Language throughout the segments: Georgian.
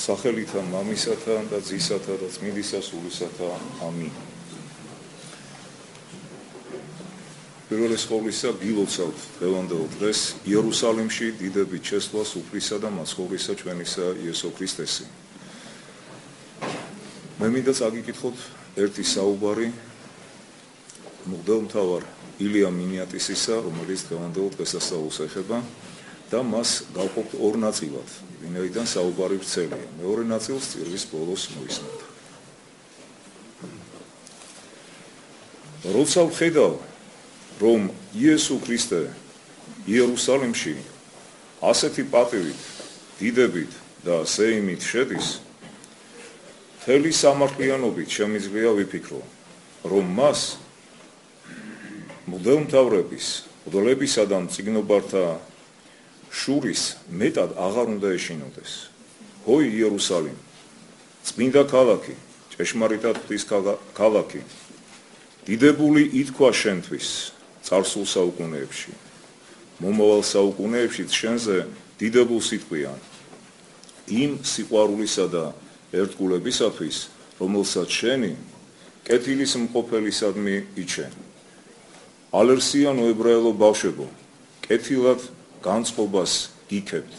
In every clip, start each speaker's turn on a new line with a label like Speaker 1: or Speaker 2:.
Speaker 1: სახელითა მამისათა და ძისათა და წმინდისა სულისათა. ამინ. პირველის ყოვლისა გილოცავთ დღევანდელ დღეს იერუსალიმში დიდებით შესვლას უფლისა და მაცხოვრისა ჩვენისა იესო ქრისტესი. მე მინდა წაგიკითხოთ ერთი საუბარი მღვდელმთავარ ილია მინიატისისა, რომელიც დღევანდელ დღესასწაულს ეხება და მას გავყოფთ ორ ნაწილად, ვინაიდან საუბარი ვრცელია. მეორე ნაწილს წირვის ბოლოს მოვისმენთ. როცა ვხედავ, რომ იესო ქრისტე იერუსალიმში ასეთი პატივით, დიდებით და ზეიმით შედის, მთელი სამართლიანობით შემიძლია ვიფიქრო, რომ მას მღვდელმთავრების, მღვდლებისა და მწიგნობართა შურის მეტად აღარ უნდა ეშინოდეს. ჰოი იერუსალიმ, წმინდა ქალაქი, ჭეშმარიტად ღვთის ქალაქი, დიდებული ითქვა შენთვის წარსულ საუკუნეებში. მომავალ საუკუნეებშიც შენზე დიდებულს იტყვიან იმ სიყვარულისა და ერთგულებისათვის, რომელსაც შენი კეთილის მყოფელისადმი იჩენ. ალერსიანო ებრაელო ბავშვებო, კეთილად განწყობას გიქებთ.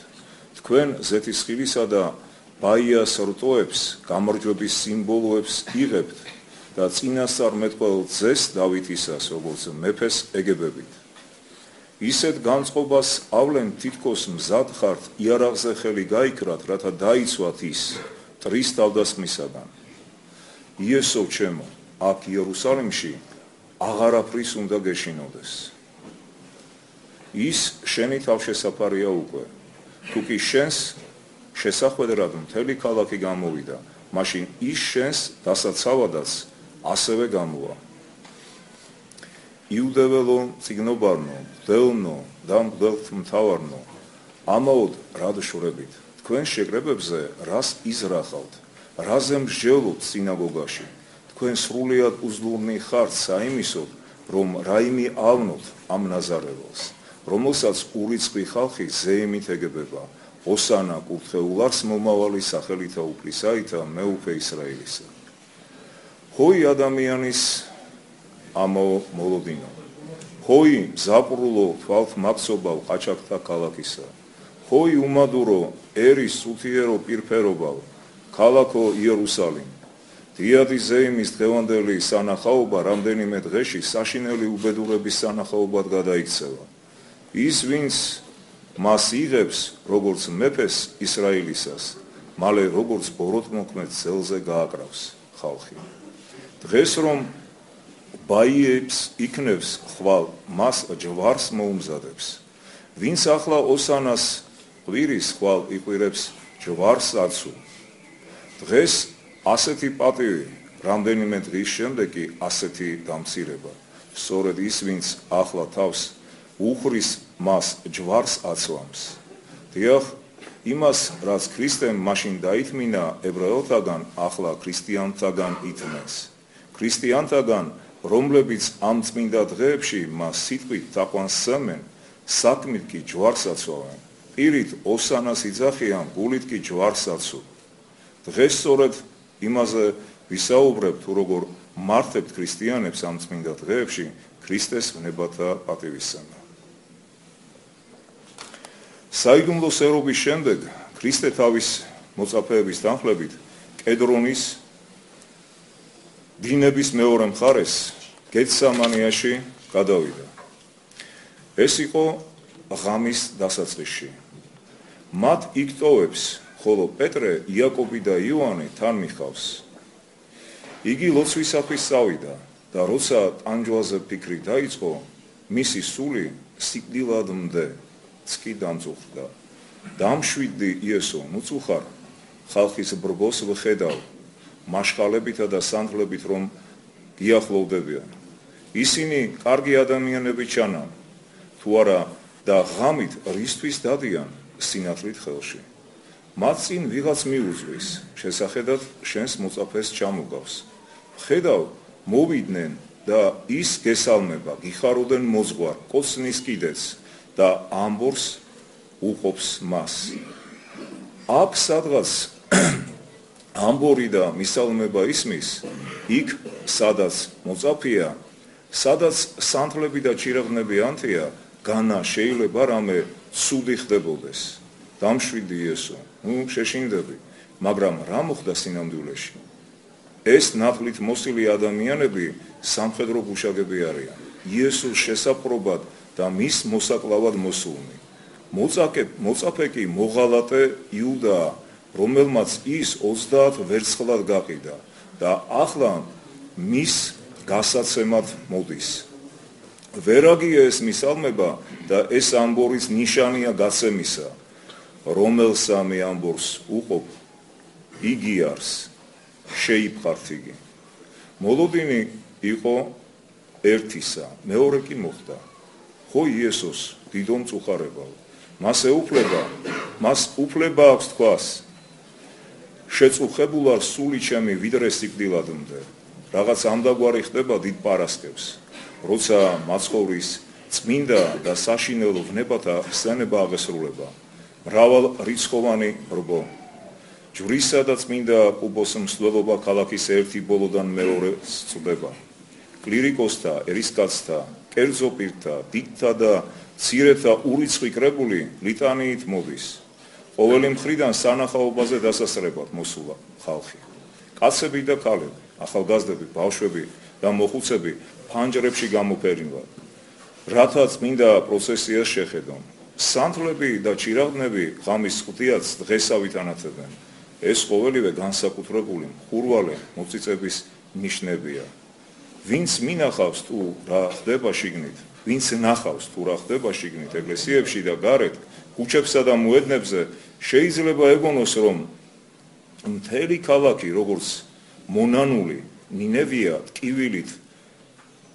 Speaker 1: თქვენ ზეთისხილისა და ბაიას რტოებს, გამარჯვების სიმბოლოებს იღებთ და წინასწარმეტყველ ძეს დავითისას, როგორც მეფეს ეგებებით. ისეთ განწყობას ავლენ თითქოს მზად ხართ იარაღზე ხელი გაიქრათ, რათა დაიცვათ ის ტრის თავდასხმისაგან. იესო ჩემო, აქ იერუსალიმში აღარაფრის უნდა გეშინოდეს. ის შენი თავშესაფარია უკვე. თუ კი შენს შესახვედრად მთელი ქალაქი გამოვიდა, მაშინ ის შენს დასაცავადაც ასევე გამოვა. იუდეველო მწიგნობარნო, მღვდელნო და მღვდელმთავარნო, ამაოდ რად შვრებით, თქვენ შეკრებებზე რას იზრახავთ, რაზე მსჯელობთ სინაგოგაში, თქვენ სრულიად უძლურნი ხართ საიმისოდ, რომ რაიმე ავნოთ ამ ნაზარეველს, რომელსაც ურიცხვი ხალხი ზეიმით ეგებება. ოსანა კურთხეულარს მომავალი სახელითა უფლისაითა მეუფე ისრაელისა. ჰოი ადამიანის ამაო მოლოდინო, ჰოი მზაპრულო თვალთ მაქცობავ ყაჩაღთა ქალაქისა, ჰოი უმადურო ერის სუთიერო პირფერობავ ქალაქო იერუსალიმ. დიადი ზეიმის დღევანდელი სანახაობა რამდენიმე დღეში საშინელი უბედურების სანახაობად გადაიქცევა. ის ვინც მას იღებს როგორც მეფეს ისრაელისას, მალე როგორც ბოროტმოქმედ ძელზე გააკრავს ხალხი. დღეს რომ ბაიებს იქნევს ხვალ, მას ჯვარს მოუმზადებს. ვინც ახლა ოსანას ყვირის ხვალ იყვირებს ჯვარს აცუ. დღეს ასეთი პატივი, რამდენიმე დღის შემდეგ კი ასეთი დამცირება. სწორედ ის ვინც ახლა თავს უხრის, მას ჯვარს აცვამს. დიახ, იმას, რაც ქრისტემ მაშინ დაითმინა ებრაელთაგან, ახლა ქრისტიანთაგან ითმენს. ქრისტიანთაგან, რომლებიც ამ წმინდა დღეებში მას სიტყვით თაყვანს სცემენ, საქმით კი ჯვარს აცვავენ. პირით ოსანას იძახიან, გულით კი ჯვარს აცუ. დღეს სწორედ იმაზე ვისაუბრებ, თუ როგორ მართებთ ქრისტიანებს ამ წმინდა დღეებში ქრისტეს ვნებათა პატივისცემა. საიდუმლო სერობის შემდეგ ქრისტე თავის მოწაფეების თანხლებით კედრონის დინების მეორე მხარეს გეთსამანიაში გადავიდა. ეს იყო ღამის დასაწყისში. მათ იქ ტოვებს, ხოლო პეტრე, იაკობი და იოანე თან მიხავს. იგი ლოცვისათვის წავიდა და როცა ტანჯვაზე ფიქრი დაიწყო, მისი სული სიკვდილად მდე ცკი დამწუხდა. დამშვიდდი იესო, ნუცუ ხარ, ხალხის ბრბოს ვხედავ, მაშხალებითა და სანთლებით რომ გიახლოვდებიან. ისინი კარგი ადამიანები ჩანან, თუ არა და ღამით რისთვის დადიან სინათლით ხელში. მათ წინ ვიღაც მიუძღვის, შესახედად შენს მოწაფეს ჩამოგავს. ხედავ, მოვიდნენ და ის გესალმება, გიხაროდენ მოძღვარ, კოცნის კიდეც და ამბორს უყოფს მას. აქ სადღაც ამბორი და მისალმება ისმის, იქ სადაც მოწაფეა, სადაც სანთლები და ჩირაღნები ანთია, განა შეიძლება რამე ცუდი ხდებოდეს. დამშვიდი იესო, შეშინდები, მაგრამ რა მოხდა სინამდვილეში? ეს ნათლით მოსილი ადამიანები სამხედრო გუშაგები არიან. იესოს შესაპყრობად და მის მოსაკლავად მოსულნი. მოწაფე კი მოღალატე იუდაა, რომელმაც ის 30 ვერცხლად გაყიდა და ახლა მის გასაცემად მოდის. ვერაგია ეს მისალმება და ეს ამბორის ნიშანია გაცემისა, რომელსა მე ამბორს უყოფ, იგი არს, შეიფხართ იგი. მოლოდინი იყო ერთისა, მეორე კი მოხდა. ხო იესოს დიდო მწუხარებაო, მას უფლება აქვს თქვას, შეწუხებულ არ სული ჩემი ვიდრე სიკვდილადმდე. რაღაც ამდაგვარი ხდება დიდ პარასკევს, როცა მაცხოვრის წმინდა და საშინელო ვნებათა ხსენება აღესრულება. მრავალ რიცხოვანი რბო. ჯვრისა და წმინდა კუბოს მსვლელობა ქალაქის ერთი ბოლოდან მეორეს წდება. კლირიკოსთა, ერისკაცთა, კერძო პირთა, დიდთა და მცირეთა ურიცხვი კრებული ლიტანიით მოდის. ყოველი მხრიდან სანახაობაზე დასასრებად მოსულა ხალხი. კაცები და ქალები, ახალგაზრდები, ბავშვები და მოხუცები ფანჯრებში გამოფერინდათ, რათა წმინდა პროცესიას შეხედონ. სანთლები და ჩირაღნები ღამის ღვთიათს დღესავით ანათებენ. ეს ყოველივე განსაკუთრებული მხურვალე მოწიწების ნიშნებია. ვინც მინახავს თუ რა ხდება შიგნით, ვინც ნახავს თუ რა ხდება შიგნით ეკლესიებში და გარეთ, ქუჩებსა და მოედნებზე, შეიძლება ეგონოს, რომ მთელი ქალაქი, როგორც მონანული, ნინევია, ტკივილით,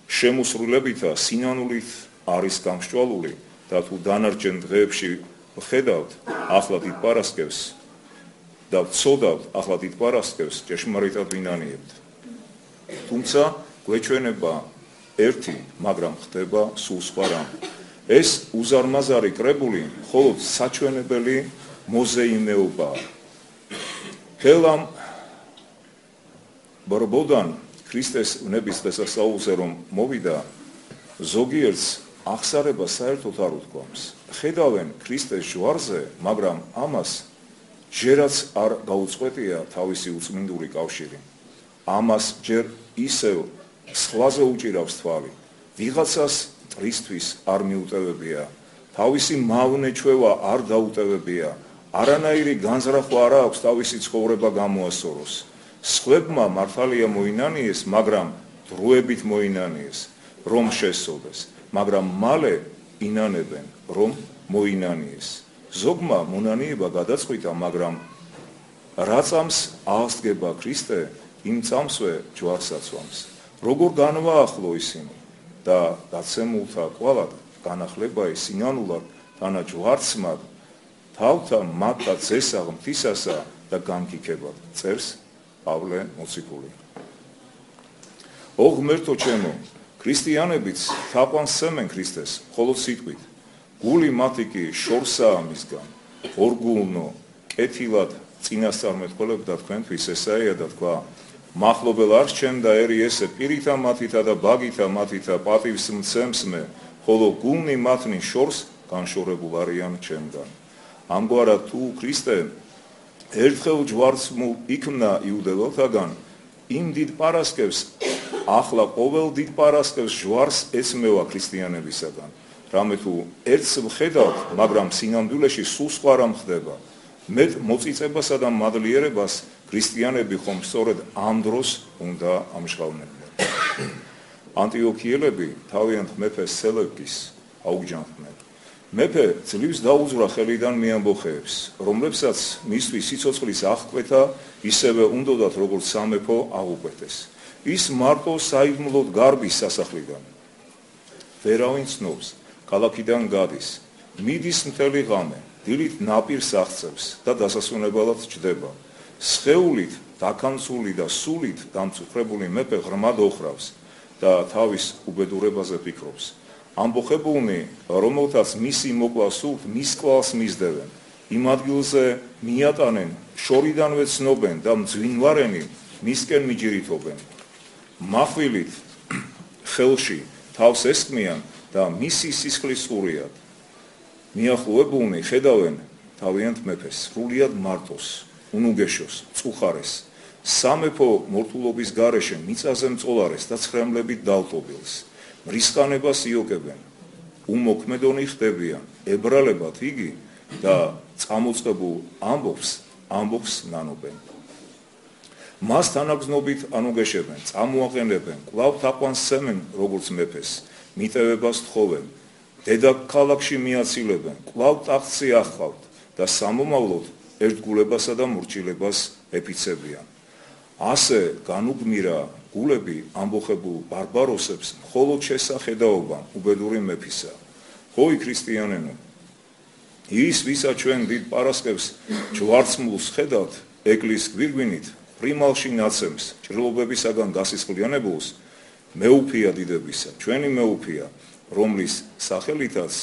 Speaker 1: შემოსრულებითა, სინანულით არის გამსჭვალული და თუ დანარჩენ დღეებში ვხედავთ ახლა დიდ პარასკევს და ვწოდავთ ახლა დიდ პარასკევს, ჭეშმარიტად ვინანიებთ. თუმცა გვეჩვენება ერთი, მაგრამ ხდება სულ სხვა რამე. ეს უზარმაზარი კრებული მხოლოდ საჩვენებელი მოზეიმეობაა. ხელამ ბორბოდან ქრისტეს ვნების დღესასწაულზე რომ მოვიდა, ზოგიერთს აღსარება საერთოდ არ უთქვამს. ხედავენ ქრისტეს ჯვარზე, მაგრამ ამას ჯერაც არ გაუწყვეტია თავისი უწმინდური კავშირი. ამას ჯერ ისევ სხვაზე უჭირავს თვალი. ვიღაცას მტრისთვის არ მიუტევებია, თავისი მავნე ჩვევა არ დაუტევებია, არანაირი განზრახვა არ აქვს თავისი ცხოვრება გამოასწოროს. სხვებმა მართალია მოინანიეს, მაგრამ დროებით მოინანიეს, რომ შესწოდეს, მაგრამ მალე ინანებენ, რომ მოინანიეს. ზოგმა მონანიება გადაწყვიტა, მაგრამ რა წამს აღსდგება ქრისტე, იმ წამსვე ჯვარს აცვამს. როგორ განვაახლო ისინი და დაცემულთა კვალად განახლება სინანულად თანა ჯვარცმად, თავთა მათთა ძესა ღმრთისასა და განკიქებად, წერს პავლე მოციქული. ო ღმერთო ჩემო, ქრისტიანებიც თაყვანს სცემენ ქრისტეს, მხოლოდ სიტყვით. გული მათი კი შორსაა მისგან, ორგულნო, კეთილად წინასწარმეტყველებდა თქვენთვის ესაა და თქვა, მახლობელ არს ჩემ და ერი ესე პირითა მათითა და ბაგითა მათითა პატივს მცემს მე, ხოლო გულნი მათნი შორს განშორებულ არიან ჩემგან. ამგვარად თუ ქრისტე ერთხელ ჯვარცმულ იქმნა იუდელოთაგან, იმ დიდ პარასკევს, ახლა ყოველ დიდ პარასკევს ჯვარს ეცმევა ქრისტიანებისაგან. რამე თუ ერთს ვხედავთ, მაგრამ სინამდვილეში სულ სხვა რამ ხდება. მეტ მოწიწებასა და მადლიერებას ქრისტიანები ხომ სწორედ ამ დროს უნდა ამჟღავნებდნენ. ანტიოქიელები თავიანთ მეფე სელევკის აუგჯანხდნენ. მეფე ძლივს დაუძვრა ხელიდან მეამბოხეებს, რომლებსაც მისთვის სიცოცხლის აღკვეთა ისევე უნდოდათ, როგორც სამეფო აღუკვეთეს. ის მარტო საიდუმლოდ გარბის სასახლიდან. ვერავინ ცნობს, ქალაქიდან გადის, მიდის მთელი ღამე, დილით ნაპირს აღწევს და დასასვენებლად ჯდება. სხეულით, დაქანცული და სულით დამწუხრებული მეფე ღრმად ოხრავს და თავის უბედურებაზე ფიქრობს. ამბოხებულნი, რომელთაც მისი მოკლა სულთ, მის კვალს მისდევენ. იმ ადგილზე მიატანენ, შორიდანვე ცნობენ და მძვინვარენი მისკენ მიჯირითობენ. მახვილით ხელში თავს ესხმიან და მისი სისხლის ყურიად. მიახლოებულნი ხედავენ თავიანთ მეფეს, სრულიად მარტოს, უნუგეშოს, წუხარეს, სამეფო მორთულობის გარეშე მიწაზე მწოლარეს და ცხრემლებით დალტობილს. მრისხანებას იოკებენ, უმოქმედონი ხდებიან, ებრალებად იგი და წამოწყებულ ამბობს ნანობენ. მას თანაგზნობით ანუგეშებენ, წამოაყენებენ, კვლავ თაყვანს სცემენ როგორც მეფეს, მიტევებას თხოვენ, დედაქალაქში მიაცილებენ, კვლავ ტახტზე ახავთ და სამომავლოდ ერთგულებასა და მორჩილებას ეფიცებიან. ასე განუგმირა გულები ამბოხებულ ბარბაროსებს მხოლოდ შესახედაობამ უბედური მეფისა. ხოი ქრისტიანენო, ის ვისაც ჩვენ დიდ პარასკევს ჯვარცმულს ხედავთ, ეკლესიის გვირგვინით პრიმალში ნაცემს, ჭრილობებისაგან გასისხლიანებულს, მეუფია დიდებისა, ჩვენი მეუფია, რომლის სახელითაც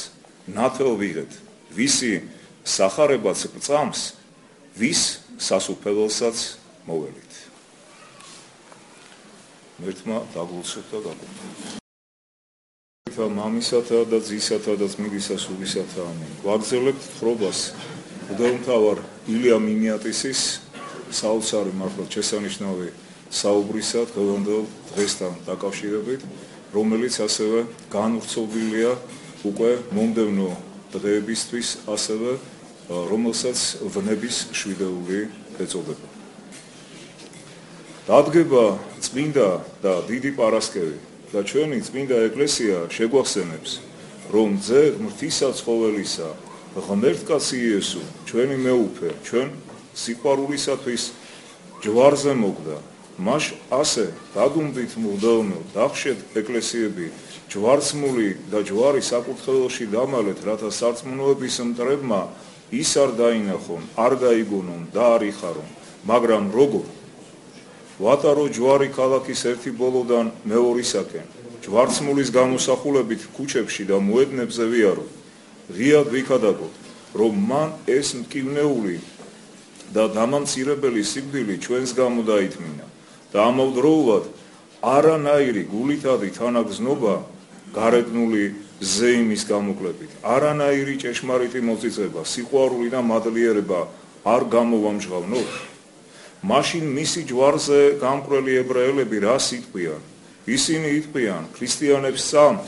Speaker 1: ნათელ ვიღეთ, ვისი სახარებაც გწამს, ვის სასუფეველსაც მოველით. მერთმა დაგულცეთ და გაგულცეთ. მამისათა და ძისათა და წმინდისა სულისათა ამინ. ვაგრძელებთ თხრობას მღვდელმთავარ ილია მიმიატისის საოცარი მართლაც შესანიშნავი საუბრისა დღევანდელ დღესთან დაკავშირებით, რომელიც ასევე განვრცობილია უკვე მომდევნო დღეებისთვის, ასევე რომელსაც ვნების შვიდეული ეწოდება. დადგება წმინდა და დიდი პარასკევი და ჩვენი წმინდა ეკლესია შეგვახსენებს, რომ ძე ღმრთისა ცხოველისა, ღმერთკაცი იესო, ჩვენი მეუფე, ჩვენ სიყვარულისათვის ჯვარზე მოგდა. მას ასე დაგუნდით მღვდელნო, დახშეთ ეკლესიები, ჯვარცმული და ჯვარი საკურთხეველში დამალეთ, რათა სარწმუნოების მტრებმა ის არ დაინახონ, არ გაიგონონ და არ იხარონ, მაგრამ როგორ ვატარო ჯვარი ქალაქის ერთი ბოლოდან მეორისაკენ, ჯვარცმულის გამოსახულებით ქუჩებში და მოედნებზე ვიარო, ღიად ვიქადაგოთ, რომ მან ეს მტკივნეული და დამამცირებელი სიკვდილი ჩვენს გამო დაითმინა და ამავდროულად არანაირი გულითადი თანაგზნობა გარეგნული ზეიმის გამოკლებით, არანაირი ჭეშმარიტი მოწიწება, სიყვარული და მადლიერება არ გამოვამჟღავნოთ. მაშინ მისი ჯვარზე გამკვრელი ებრაელები რას იტყვიან? ისინი იტყვიან ქრისტიანებს სამთ,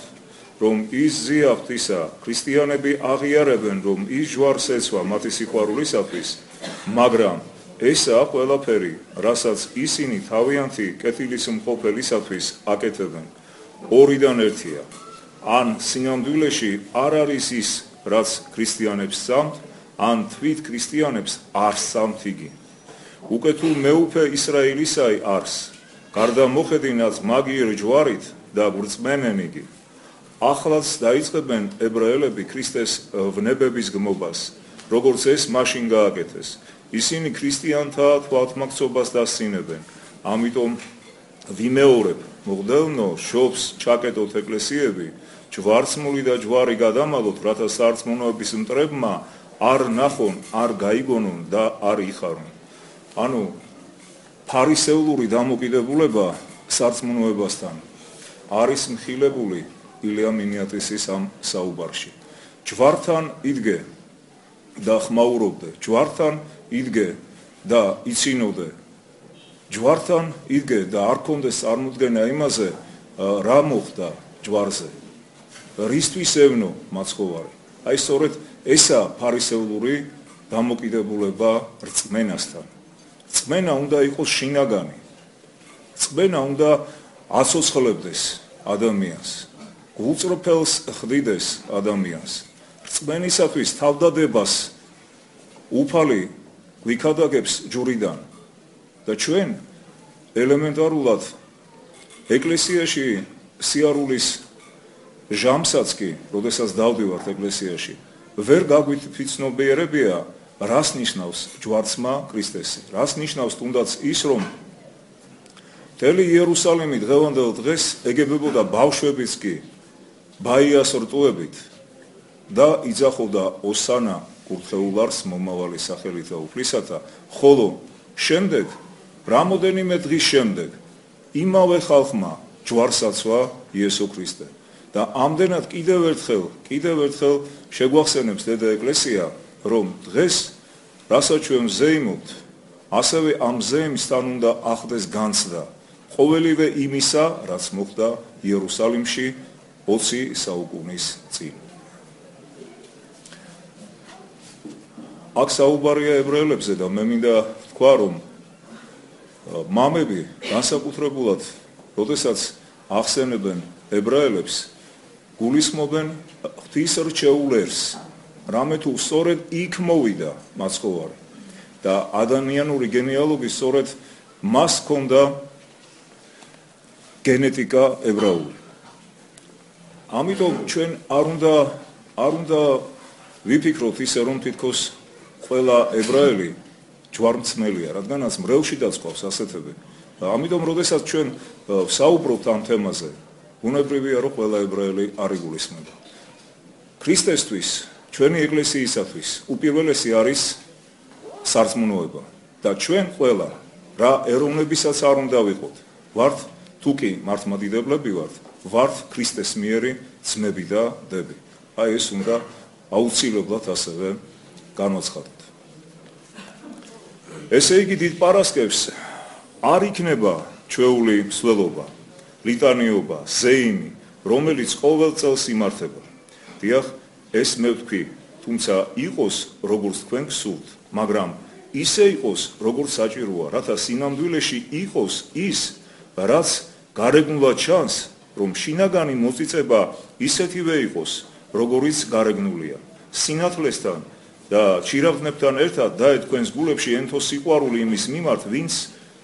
Speaker 1: რომ ის ზიახთისა, ქრისტიანები აღიარებენ, რომ ის ჯვარს ეცვა მათი სიყვარულისათვის, მაგრამ ესაა ყველაფერი, რასაც ისინი თავიანთი კეთილის მყოფელისათვის აკეთებენ. ორიდან ერთია. ან სინამდვილეში არ არის ის, რაც ქრისტიანებს სამთ, ან თვით ქრისტიანებს არ სამთ იგი. უკეთულ მეუფე ისრაელისაი არს, გარდა მოხედინაც მაგიერ ჯვარით და ბრწმენენ იგი. ახლაც დაიწყებენ ებრაელები ქრისტეს ვნებების გმობას, როგორც ეს მაშინ გააკეთეს. ისინი ქრისტიანთა თვალთმაქცობას დასცინებენ. ამიტომ ვიმეორებ, მღვდელნო, შობს ჩაკეტოთ ეკლესიები, ჯვარცმული და ჯვარი გადამალოთ, რათა სარწმუნოების მტრებმა არ ნახონ, არ გაიგონონ და არ იხარონ. ანუ ფარისეულური დამოკიდებულება სარწმუნოებასთან არის მხილებული ილია მიმიატისის ამ საუბარში. ჯვართან იდგე და ხმაურობდე, ჯვართან იდგე და იცინოდე, ჯვართან იდგე და არ კონდეს წარმოდგენა იმაზე, რა მოხდა ჯვარზე, რისთვის ევნო მაცხოვარი. აი სწორედ ესაა ფარისეულური დამოკიდებულება რწმენასთან. რწმენა უნდა იყოს შინაგანი, რწმენა უნდა აცოცხლებდეს ადამიანს, გულწრფელს ხდიდეს ადამიანს. რწმენისათვის თავდადებას უფალი გვიქადაგებს ჯვრიდან და ჩვენ ელემენტარულად ეკლესიაში სიარულის ჟამსაც კი, როდესაც დავდივართ ეკლესიაში, ვერ გაგვიფიცნობიერებია, რას ნიშნავს ჯვარცმა ქრისტესი, რას ნიშნავს თუნდაც ის, რომ მთელი იერუსალიმი დღევანდელ დღეს ეგებებოდა ბავშვებიც კი ბაიას რტუებით და იძახოდა ოსანა კურთხეულარს მომავალი სახელით და უფლისათა, ხოლო შემდეგ რამოდენიმე დღის შემდეგ იმავე ხალხმა ჯვარსაცვა იესო ქრისტე და ამდენად კიდევ ერთხელ შეგვახსენებს დედა ეკლესია, რომ დღეს რასაც ჩვენ ვზეიმობთ, ასევე ამ ზეიმისთან უნდა ახდეს განცდა ყოველივე იმისა, რაც მოხდა იერუსალიმში 20 საუკუნის წინ. აქ საუბარია ებრაელებზე და მე მინდა ვთქვა, რომ მამები განსაკუთრებულად, როდესაც ახსენებენ ებრაელებს, გულისხმობენ ღვთისმრჩეულ ერს, რამე თუ სწორედ იქ მოვიდა მაცხოვარი და ადამიანური გენეალობის სწორედ მას ჰქონდა გენეტიკა ებრაული. ამიტომ ჩვენ არ უნდა ვიფიქროთ ისე, რომ თითქოს ყველა ებრაელი ჯვარმცმელია, რადგანაც მრევლშიდაც ყავს ასეთები. ამიტომ როდესაც ჩვენ ვსაუბრობთ ამ თემაზე, ბუნებრივია, რომ ყველა ებრაელი არ იგულისხმება. ქრისტესთვის, ჩვენი ეკლესიისათვის უპირველესი არის სარწმუნოება და ჩვენ ყველა რა ეროვნებისაც არ უნდა ვიყოთ, ვართ თუ კი მართლმადიდებლები ვართ ქრისტეს მიერი ძმები და დები. აი ეს უნდა აუცილებლად ასევე განვაცხადოთ. ესე იგი დიდ პარასკევს არ იქნება ჩვეული მსვლელობა, ლიტანიობა, ზეიმი, რომელიც ყოველ წელს იმართება. დიახ, ეს მე ვთქვი, თუმცა იყოს როგორც თქვენ გსურთ, მაგრამ ისე იყოს როგორც საჭიროა, რათა სინამდვილეში იყოს ის, რაც გარეგნულად ჩანს, რომ შინაგანი მოწიწება ისეთივე იყოს, როგორიც გარეგნულია. სინათლესთან და ჩირაღდნებთან ერთად დაეთ თქვენს გულებში ენთო სიყვარული იმის მიმართ, ვინც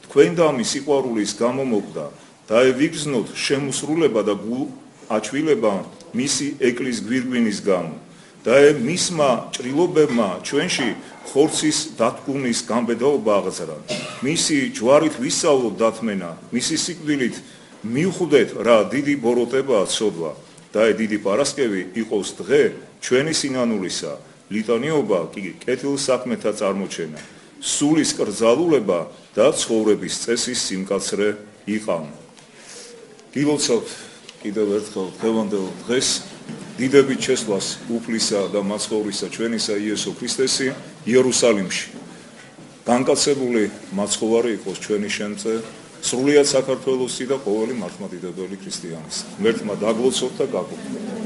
Speaker 1: თქვენ და მის სიყვარულის გამო მოკვდა. დაევიგრძნოთ შემოსრულება და გულაჩვილება მისი ეკვლის გვირგვინის გამო. და მისმა ჭრილობებმა ჩვენში ხორცის დათქმის გამბედაობა აღწერა. მისი ჯვარით ვისწავლოთ დათმენა, მისი სიკვდილით მივხვდეთ რა დიდი ბოროტებაა ცოდვა. და დიდი პარასკევი იყოს დღე ჩვენი სინანულისა, ლიტანიობა კი კეთილსაქმეთა წარმოჩენა, სულის კრძალულება და ცხოვრების წესის სიმკაცრე იყავ. გილოცავთ კიდევ ერთხელ დღევანდელ დღეს დიდებით შესვლას უფლისა და მაცხოვრისა ჩვენისა იესო ქრისტესი იერუსალიმში. განკაცებული მაცხოვარი იყოს ჩვენი შემწე, სრულიად საქართველოსი და ყოველი მართლმადიდებელი ქრისტიანის. ღმერთმა დაგლოცოთ და გაგუყოთ.